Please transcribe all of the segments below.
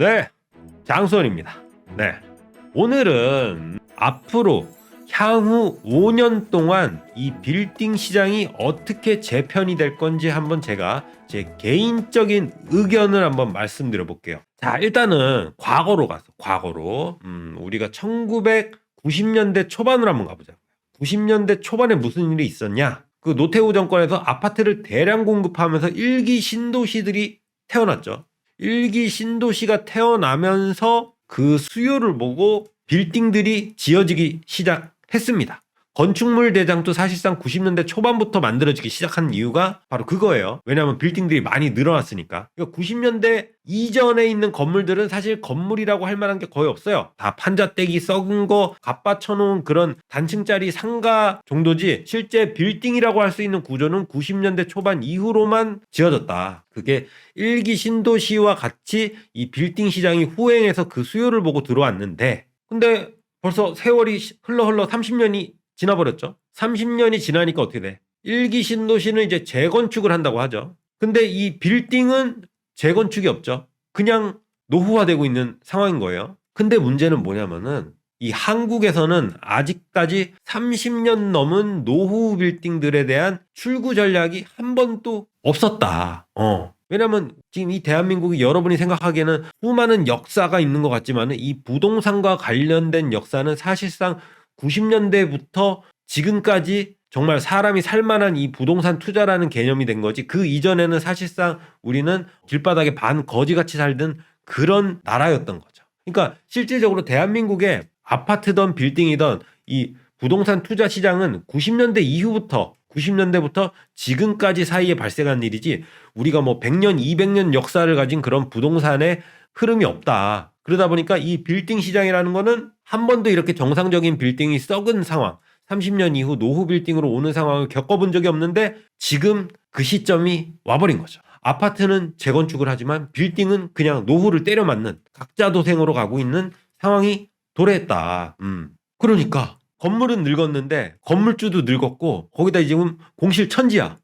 네, 장수원입니다. 네, 오늘은 앞으로 향후 5년 동안 이 빌딩 시장이 어떻게 재편이 될 건지 한번 제가 제 개인적인 의견을 한번 말씀드려 볼게요. 자, 일단은 과거로 우리가 1990년대 초반으로 한번 가보자. 90년대 초반에 무슨 일이 있었냐? 그 노태우 정권에서 아파트를 대량 공급하면서 일기 신도시들이 태어났죠. 일기 신도시가 태어나면서 그 수요를 보고 빌딩들이 지어지기 시작했습니다. 건축물 대장도 사실상 90년대 초반부터 만들어지기 시작한 이유가 바로 그거예요. 왜냐하면 빌딩들이 많이 늘어났으니까. 그러니까 90년대 이전에 있는 건물들은 사실 건물이라고 할 만한 게 거의 없어요. 다 판자떼기 썩은 거 갖다 쳐놓은 그런 단층짜리 상가 정도지 실제 빌딩이라고 할 수 있는 구조는 90년대 초반 이후로만 지어졌다. 그게 일기 신도시와 같이 이 빌딩 시장이 후행해서 그 수요를 보고 들어왔는데, 근데 벌써 세월이 흘러 30년이 지나버렸죠. 30년이 지나니까 어떻게 돼? 일기 신도시는 이제 재건축을 한다고 하죠. 근데 이 빌딩은 재건축이 없죠. 그냥 노후화되고 있는 상황인 거예요. 근데 문제는 뭐냐면은 이 한국에서는 아직까지 30년 넘은 노후 빌딩들에 대한 출구 전략이 한 번도 없었다. 왜냐면 지금 이 대한민국이 여러분이 생각하기에는 수많은 역사가 있는 것 같지만 이 부동산과 관련된 역사는 사실상 90년대부터 지금까지 정말 사람이 살만한 이 부동산 투자라는 개념이 된 거지, 그 이전에는 사실상 우리는 길바닥에 반 거지같이 살던 그런 나라였던 거죠. 그러니까 실질적으로 대한민국의 아파트든 빌딩이든 이 부동산 투자 시장은 90년대부터 지금까지 사이에 발생한 일이지, 우리가 뭐 100년, 200년 역사를 가진 그런 부동산의 흐름이 없다. 그러다 보니까 이 빌딩 시장이라는 거는 한 번도 이렇게 정상적인 빌딩이 썩은 상황, 30년 이후 노후 빌딩으로 오는 상황을 겪어본 적이 없는데 지금 그 시점이 와버린 거죠. 아파트는 재건축을 하지만 빌딩은 그냥 노후를 때려 맞는 각자 도생으로 가고 있는 상황이 도래했다. 그러니까 건물은 늙었는데 건물주도 늙었고 거기다 지금 공실 천지야.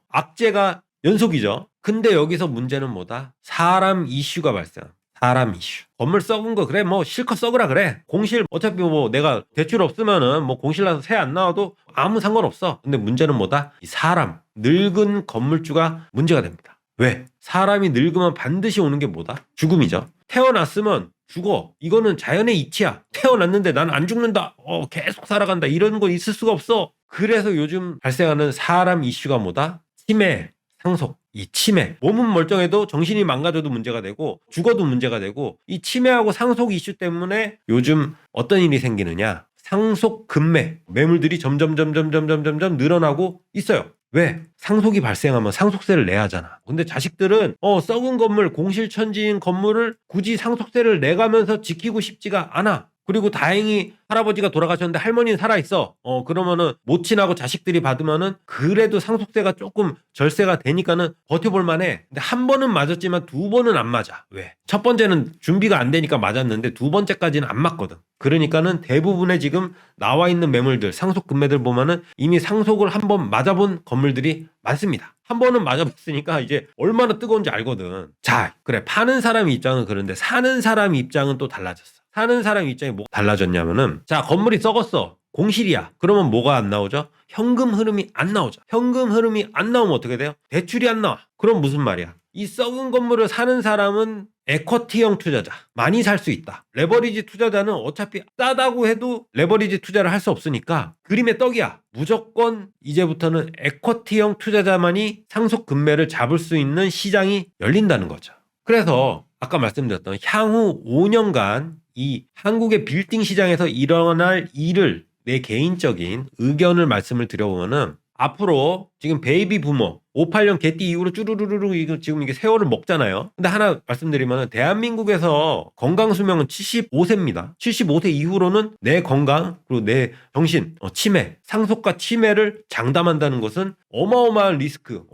악재가 연속이죠. 근데 여기서 문제는 뭐다? 사람 이슈가 발생. 사람 이슈. 건물 썩은 거 그래 뭐 실컷 썩으라 그래. 공실 어차피 뭐 내가 대출 없으면은 뭐 공실 나서 새 안 나와도 아무 상관없어. 근데 문제는 뭐다? 이 사람, 늙은 건물주가 문제가 됩니다. 왜? 사람이 늙으면 반드시 오는 게 뭐다? 죽음이죠. 태어났으면 죽어. 이거는 자연의 이치야. 태어났는데 난 안 죽는다. 계속 살아간다. 이런 거 있을 수가 없어. 그래서 요즘 발생하는 사람 이슈가 뭐다? 치매, 상속. 이 치매. 몸은 멀쩡해도 정신이 망가져도 문제가 되고 죽어도 문제가 되고, 이 치매하고 상속 이슈 때문에 요즘 어떤 일이 생기느냐? 상속 급매. 매물들이 점점 늘어나고 있어요. 왜? 상속이 발생하면 상속세를 내야 하잖아. 근데 자식들은 썩은 건물, 공실천지인 건물을 굳이 상속세를 내가면서 지키고 싶지가 않아. 그리고 다행히 할아버지가 돌아가셨는데 할머니는 살아있어. 그러면은 모친하고 자식들이 받으면은 그래도 상속세가 조금 절세가 되니까는 버텨볼 만해. 근데 한 번은 맞았지만 두 번은 안 맞아. 왜? 첫 번째는 준비가 안 되니까 맞았는데 두 번째까지는 안 맞거든. 그러니까는 대부분의 지금 나와 있는 매물들, 상속 금매들 보면은 이미 상속을 한 번 맞아본 건물들이 많습니다. 한 번은 맞아봤으니까 이제 얼마나 뜨거운지 알거든. 자, 그래. 파는 사람 입장은 그런데 사는 사람 입장은 또 달라졌어. 사는 사람 입장이 뭐 달라졌냐면은, 자, 건물이 썩었어. 공실이야. 그러면 뭐가 안 나오죠? 현금 흐름이 안 나오죠. 현금 흐름이 안 나오면 어떻게 돼요? 대출이 안 나와. 그럼 무슨 말이야? 이 썩은 건물을 사는 사람은 에쿼티형 투자자. 많이 살 수 있다. 레버리지 투자자는 어차피 싸다고 해도 레버리지 투자를 할 수 없으니까 그림의 떡이야. 무조건 이제부터는 에쿼티형 투자자만이 상속 금매를 잡을 수 있는 시장이 열린다는 거죠. 그래서 아까 말씀드렸던 향후 5년간 이 한국의 빌딩 시장에서 일어날 일을 내 개인적인 의견을 말씀을 드려보면은, 앞으로 지금 베이비 부모 58년 개띠 이후로 쭈루루루루 지금 이게 세월을 먹잖아요. 근데 하나 말씀드리면은 대한민국에서 건강 수명은 75세입니다. 75세 이후로는 내 건강 그리고 내 정신, 치매, 상속과 치매를 장담한다는 것은 어마어마한 리스크,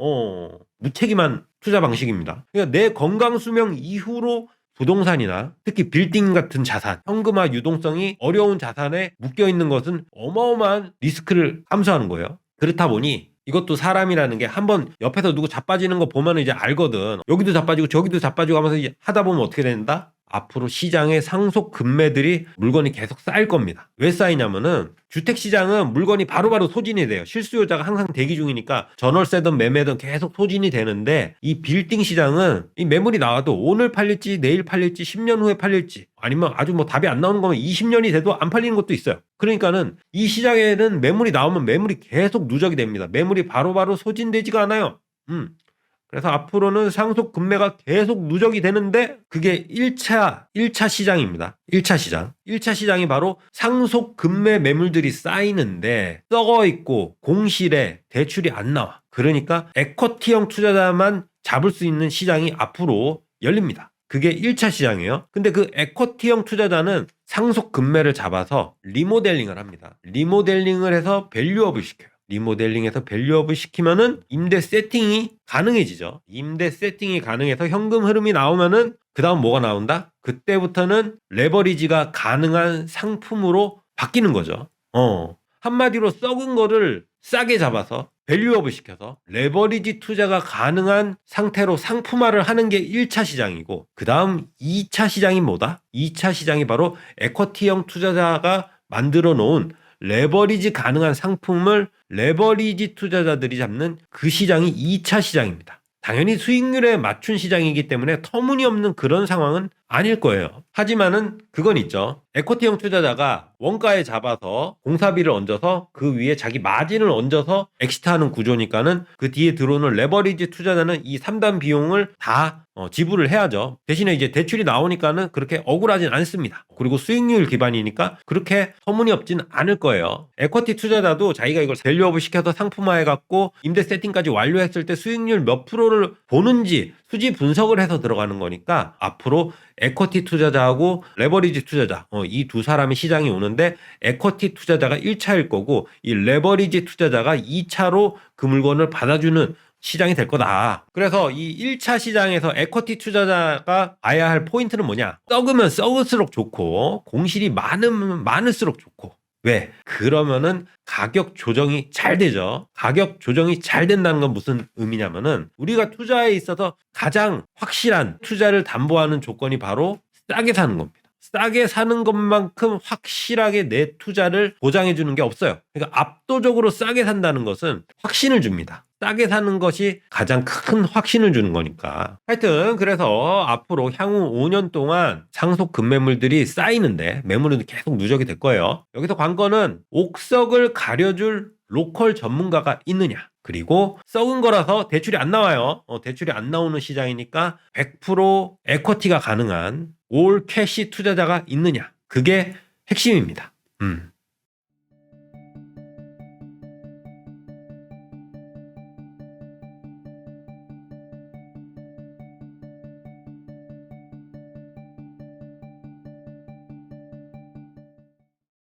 무책임한 투자 방식입니다. 그러니까 내 건강 수명 이후로 부동산이나 특히 빌딩 같은 자산, 현금화 유동성이 어려운 자산에 묶여있는 것은 어마어마한 리스크를 감수하는 거예요. 그렇다 보니 이것도 사람이라는 게 한번 옆에서 누구 자빠지는 거 보면 이제 알거든. 여기도 자빠지고 저기도 자빠지고 하면서 이제 하다 보면 어떻게 된다? 앞으로 시장에 상속 급매들이 물건이 계속 쌓일 겁니다. 왜 쌓이냐면은 주택시장은 물건이 바로바로 소진이 돼요. 실수요자가 항상 대기 중이니까 전월세든 매매든 계속 소진이 되는데 이 빌딩 시장은 이 매물이 나와도 오늘 팔릴지 내일 팔릴지 10년 후에 팔릴지 아니면 아주 뭐 답이 안 나오는 거면 20년이 돼도 안 팔리는 것도 있어요. 그러니까는 이 시장에는 매물이 나오면 매물이 계속 누적이 됩니다. 매물이 바로바로 소진되지가 않아요. 그래서 앞으로는 상속 급매가 계속 누적이 되는데 그게 1차 시장입니다. 1차 시장. 1차 시장이 바로 상속 급매 매물들이 쌓이는데 썩어 있고 공실에 대출이 안 나와. 그러니까 에쿼티형 투자자만 잡을 수 있는 시장이 앞으로 열립니다. 그게 1차 시장이에요. 근데 그 에쿼티형 투자자는 상속 급매를 잡아서 리모델링을 합니다. 리모델링을 해서 밸류업을 시켜요. 리모델링해서 밸류업을 시키면은 임대 세팅이 가능해지죠. 임대 세팅이 가능해서 현금 흐름이 나오면은 그 다음 뭐가 나온다? 그때부터는 레버리지가 가능한 상품으로 바뀌는 거죠. 한마디로 썩은 거를 싸게 잡아서 밸류업을 시켜서 레버리지 투자가 가능한 상태로 상품화를 하는 게 1차 시장이고 그 다음 2차 시장이 뭐다? 2차 시장이 바로 에쿼티형 투자자가 만들어 놓은 레버리지 가능한 상품을 레버리지 투자자들이 잡는 그 시장이 2차 시장입니다. 당연히 수익률에 맞춘 시장이기 때문에 터무니없는 그런 상황은 아닐 거예요. 하지만은 그건 있죠. 에쿼티형 투자자가 원가에 잡아서 공사비를 얹어서 그 위에 자기 마진을 얹어서 엑시트하는 구조니까는 그 뒤에 들어오는 레버리지 투자자는 이 3단 비용을 다 지불을 해야죠. 대신에 이제 대출이 나오니까는 그렇게 억울하진 않습니다. 그리고 수익률 기반이니까 그렇게 터무니없진 않을 거예요. 에쿼티 투자자도 자기가 이걸 밸류업을 시켜서 상품화해갖고 임대 세팅까지 완료했을 때 수익률 몇 프로를 보는지 수지 분석을 해서 들어가는 거니까 앞으로 에쿼티 투자자하고 레버리지 투자자 이 두 사람이 시장에 오는데 에쿼티 투자자가 1차일 거고 이 레버리지 투자자가 2차로 그 물건을 받아주는 시장이 될 거다. 그래서 이 1차 시장에서 에쿼티 투자자가 봐야 할 포인트는 뭐냐? 썩으면 썩을수록 좋고 공실이 많으면 많을수록 좋고 왜? 그러면은 가격 조정이 잘 되죠. 가격 조정이 잘 된다는 건 무슨 의미냐면은 우리가 투자에 있어서 가장 확실한 투자를 담보하는 조건이 바로 싸게 사는 겁니다. 싸게 사는 것만큼 확실하게 내 투자를 보장해 주는 게 없어요. 그러니까 압도적으로 싸게 산다는 것은 확신을 줍니다. 싸게 사는 것이 가장 큰 확신을 주는 거니까. 하여튼 그래서 앞으로 향후 5년 동안 상속 급매물들이 쌓이는데 매물은 계속 누적이 될 거예요. 여기서 관건은 옥석을 가려줄 로컬 전문가가 있느냐. 그리고 썩은 거라서 대출이 안 나와요. 대출이 안 나오는 시장이니까 100% 에쿼티가 가능한 올 캐시 투자자가 있느냐. 그게 핵심입니다.